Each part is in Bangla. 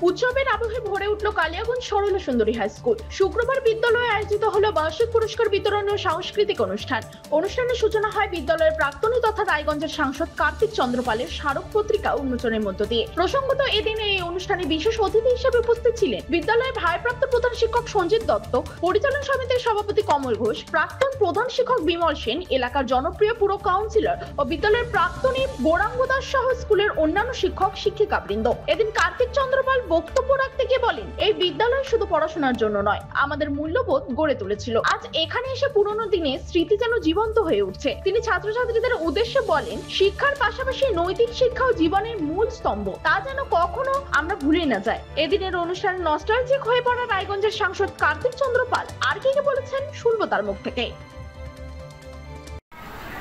উৎসবের আবহে ভরে উঠল কালিয়াগঞ্জ সরলা সুন্দরী হাই স্কুল। শুক্রবার বিদ্যালয়ে আয়োজিত হলো বার্ষিক পুরস্কার বিতরণ ও সাংস্কৃতিক অনুষ্ঠান। অনুষ্ঠানের সূচনা হয় বিদ্যালয়ের প্রাক্তনী তথা রায়গঞ্জের সাংসদ কার্তিক চন্দ্রপালের স্মারক পত্রিকা উন্মোচনের মধ্য দিয়ে। প্রসঙ্গত, এদিন এই অনুষ্ঠানে বিশেষ অতিথি হিসেবে উপস্থিত ছিলেন বিদ্যালয়ের ভারপ্রাপ্ত প্রধান শিক্ষক সঞ্জিত দত্ত, পরিচালন সমিতির সভাপতি কমল ঘোষ, প্রাক্তন প্রধান শিক্ষক বিমল সেন, এলাকার জনপ্রিয় পুর কাউন্সিলর ও বিদ্যালয়ের প্রাক্তনী গৌরাঙ্গ দাস সহ স্কুলের অন্যান্য শিক্ষক শিক্ষিকাবৃন্দ। এদিন কার্তিক চন্দ্রপাল বক্তব্য রাখতে গিয়ে বলেন, এই বিদ্যালয় শুধু পড়াশোনার জন্য নয়, আমাদের মূল্যবোধ গড়ে তুলেছিল। আজ এখানে এসে পুরনো দিনের স্মৃতি যেন জীবন্ত হয়ে উঠছে। তিনি ছাত্রছাত্রীদের উদ্দেশ্যে বলেন, শিক্ষার পাশাপাশি নৈতিক শিক্ষাও জীবনের মূল স্তম্ভ, তা যেন কখনো আমরা ভুলে না যাই। এদিনের অনুষ্ঠানে নস্টালজিক হয়ে পড়া রায়গঞ্জের সাংসদ কার্তিক চন্দ্রপাল আর কি বলেছেন শুনবো তার মুখ থেকে।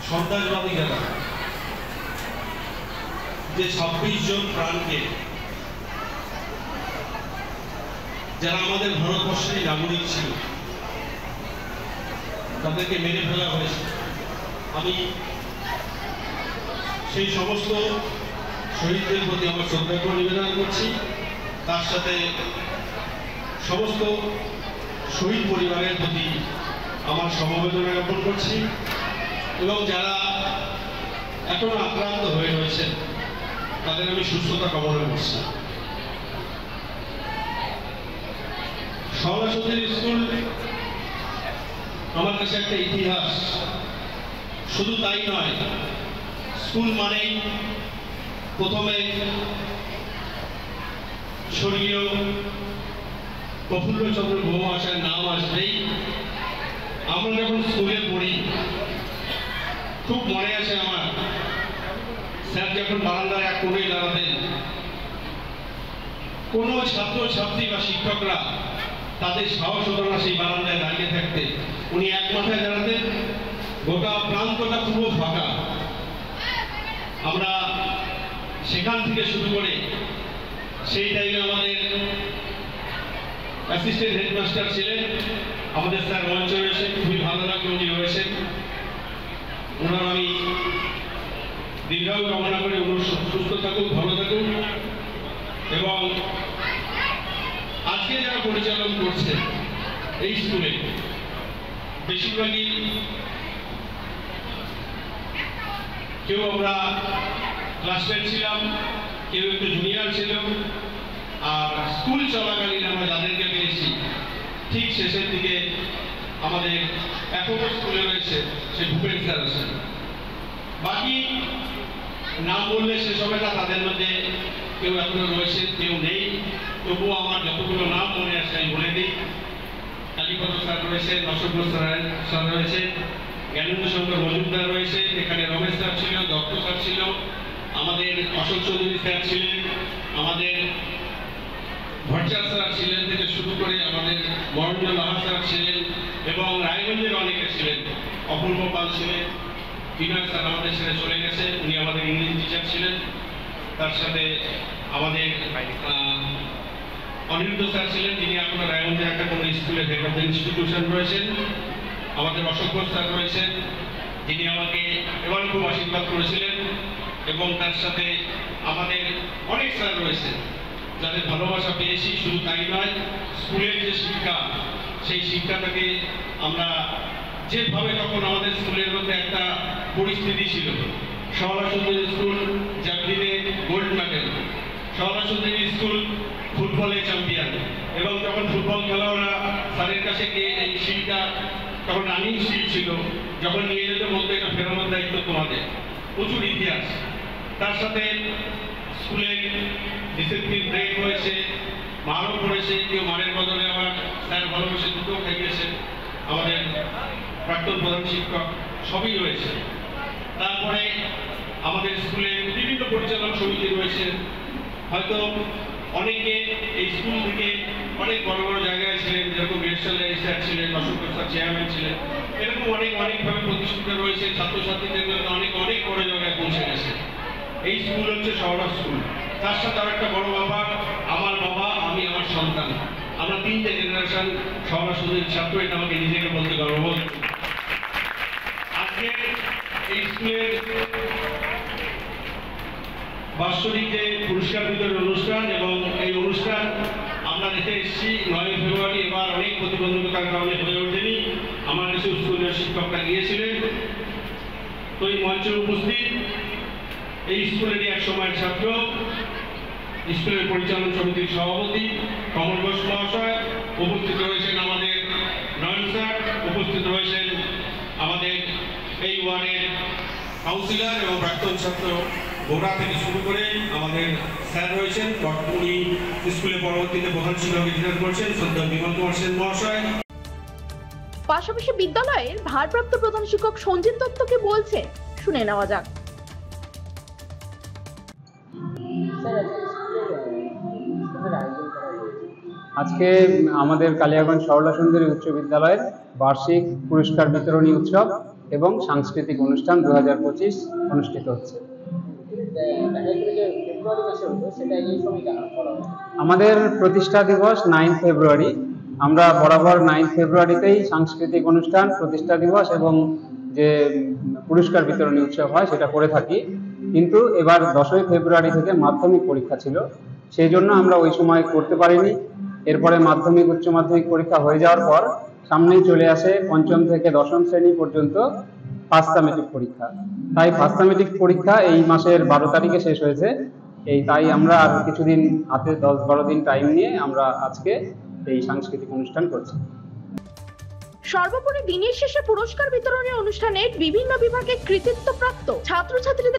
সন্ত্রাসবাদীরা যে 26 জন প্রাণকে, যারা আমাদের ভারতবর্ষের নাগরিক ছিল, তাদেরকে মেরে ফেলা হয়েছে। আমি সেই সমস্ত শহীদদের প্রতি আমার শ্রদ্ধা নিবেদন করছি। তার সাথে সমস্ত শহীদ পরিবারের প্রতি আমার সমবেদনা জ্ঞাপন করছি এবং যারা এখনো আক্রান্ত হয়ে রয়েছেন তাদের আমি সুস্থতা কামনা করছি। সরলা সুন্দরী স্কুল আমার কাছে একটা ইতিহাস। শুধু তাই নয়, স্কুল মানেই প্রথমে স্বর্গীয় প্রফুল্লচন্দ্র গুহ মহাশয়ের নাম আসবেই। আমরা যখন স্কুলে পড়ি, খুব মনে আছে আমার, স্যার যখন বারান্দায় এক কোণে দাঁড়াতেন, কোনো ছাত্র ছাত্রী বা শিক্ষকরা তাদের সাহস হতো না সেই বারান্দায় দাঁড়িয়ে থাকতে। উনি এক মাথায় দাঁড়াতেন, গোটা প্রান্তটা পুরো ফাঁকা। আমরা সেখান থেকে শুরু করে সেই টাইমে আমাদের অ্যাসিস্ট্যান্ট হেডমাস্টার ছিলেন আমাদের স্যার মঞ্চ রয়েছে, খুবই ভালো লাগলো উনি রয়েছেন। ওনার আমি দীর্ঘায়ু কামনা করে উনি সুস্থ থাকুক, ভালো থাকুক। এবং আজকে যারা পরিচালন করছে এই স্কুলে, বেশিরভাগই কেউ আমরা ক্লাসমেট ছিলাম, কেউ একটু জুনিয়র ছিল। আর স্কুল চলাকালীন আমরা যাদেরকে পেয়েছি, ঠিক শেষের দিকে আমাদের এখনো স্কুলে রয়েছে সে ভূপেন স্যার আছেন। বাকি নাম বললে শেষ হবে না, তাদের মধ্যে কেউ এখনো রয়েছে, কেউ নেই। তবুও আমার যতগুলো নাম মনে আছে আমি বলে দিই। কালীপদ স্যার রয়েছে, নসরুল স্যার রয়েছে, জ্ঞানেন্দ্র শঙ্কর মজুমদার রয়েছে, এখানে রমেশ স্যার ছিল, দত্ত স্যার ছিল, আমাদের অশোক চৌধুরী স্যার ছিলেন, আমাদের ভট্টাচার্য স্যার ছিলেন থেকে শুরু করে আমাদের বরেন্দ্র লাহা স্যার ছিলেন এবং রায়গঞ্জের অনেকে ছিলেন, অপূর্ব পাল ছিলেন, বিনয় স্যার আমাদের ছেড়ে চলে গেছে, উনি আমাদের ইংলিশ টিচার ছিলেন। তার সাথে আমাদের অনিরুদ্ধ স্যার ছিলেন, যিনি এখনো রায়গঞ্জের একটা কোনো স্কুলে হেড অফ দ্য ইনস্টিটিউশন রয়েছেন। আমাদের অশোক স্যার রয়েছেন, যিনি আমাকে এবার খুব আশীর্বাদ করেছিলেন। এবং তার সাথে আমাদের অনেক স্যার রয়েছে যাদের ভালোবাসা পেয়েছি। শুধু তাই নয়, স্কুলের যে শিক্ষা, সেই শিক্ষাটাকে আমরা যেভাবে, তখন আমাদের স্কুলের মধ্যে একটা পরিস্থিতি ছিল, সরলা সুন্দরী স্কুল জ্যাভলিনে গোল্ড মেডেল, সরলা সুন্দরী স্কুল ফুটবলে চ্যাম্পিয়ন। এবং যখন ফুটবল খেলোয়াড়রা স্যারের কাছে গিয়ে এই শিলটা, তখন রানিং শিল ছিল, যখন নিয়ে যেতে বলতে এটা ফেরানোর দায়িত্ব তোমাদের। প্রচুর ইতিহাস। তার সাথে স্কুলে ডিসিপ্লিন ব্রেক হয়েছে, মারও পড়েছে, কেউ মারের বদলে আবার স্যার ভালোবেসে দুটো খাইয়েছে। আমাদের প্রাক্তন প্রধান শিক্ষক সবই রয়েছে। তারপরে আমাদের স্কুলে বিভিন্ন পরিচালন সমিতি রয়েছে। হয়তো অনেকে এই স্কুল থেকে অনেক বড় বড় জায়গায় ছিলেন, যেরকম রেশালের স্যার ছিলেন, অশোক স্যার চেয়ারম্যান ছিলেন। এরকম অনেকভাবে প্রতিষ্ঠিত রয়েছে, ছাত্রছাত্রীদের জন্য অনেক বড় জায়গায় পৌঁছে গেছে। এই স্কুল হচ্ছে সরলা স্কুল। তার সাথে আর একটা বড় ব্যাপার, আমার বাবা, আমি, আমার সন্তান, আমরা তিনটে জেনারেশন সরলা সুন্দরী ছাত্র। এটা আমাকে নিজেকে বলতে গর্ববোধ। আজকে এই স্কুলের বাৎসরিক যে পুরস্কার বিতরণ অনুষ্ঠান, এবং এই অনুষ্ঠান আমরা দেখে এসেছি 9 ফেব্রুয়ারি এবার অনেক প্রতিবন্ধকতার কারণে হয়ে ওঠেনি। আমার কিছু স্কুলের শিক্ষকরা গিয়েছিলেন, তো এই মঞ্চে উপস্থিত এই স্কুলেরই এক সময়ের ছাত্র, স্কুলের পরিচালন সমিতির সভাপতি কমল ঘোষ মহাশয়, উপস্থিত রয়েছেন আমাদের নয়ন স্যার, উপস্থিত রয়েছেন আমাদের এই ওয়ার্ডের কাউন্সিলর এবং প্রাক্তন ছাত্র গোড়া থেকে শুরু করে আমাদের স্যার রয়েছেন, উনি স্কুলে পরবর্তীতে প্রধান শিক্ষক রিটায়ার করছেন শ্রদ্ধা বিমল কুমার সেন মহাশয়। পাশাপাশি বিদ্যালয়ের ভারপ্রাপ্ত প্রধান শিক্ষক সঞ্জিত দত্তকে বলছে, শুনে নেওয়া যাক। আজকে আমাদের কালিয়াগঞ্জ সরলা সুন্দরী উচ্চ বিদ্যালয়ের বার্ষিক পুরস্কার বিতরণী উৎসব এবং সাংস্কৃতিক অনুষ্ঠান 2025 অনুষ্ঠিত হচ্ছে। আমাদের প্রতিষ্ঠা দিবস 9 ফেব্রুয়ারি। আমরা বরাবর 9 ফেব্রুয়ারিতেই সাংস্কৃতিক অনুষ্ঠান, প্রতিষ্ঠা দিবস এবং যে পুরস্কার বিতরণী উৎসব হয় সেটা করে থাকি, কিন্তু এবার 10ই ফেব্রুয়ারি থেকে মাধ্যমিক পরীক্ষা ছিল, সেই জন্য আমরা ওই সময় করতে পারিনি। এরপরে মাধ্যমিক উচ্চ মাধ্যমিক পরীক্ষা হয়ে যাওয়ার পর সামনেই চলে আসে 5ম থেকে 10ম শ্রেণী পর্যন্ত ফার্স্ট সামেটিক পরীক্ষা। তাই ফার্স্ট সামেটিক পরীক্ষা এই মাসের 12 তারিখে শেষ হয়েছে। তাই আমরা আর কিছুদিন হাতে 10-12 দিন টাইম নিয়ে আমরা আজকে এই সাংস্কৃতিক অনুষ্ঠান করছি। সর্বোপরি দিনের শেষে পুরস্কার বিতরণী অনুষ্ঠানে বিভিন্ন বিভাগে কৃতিত্বপ্রাপ্ত ছাত্রছাত্রীদের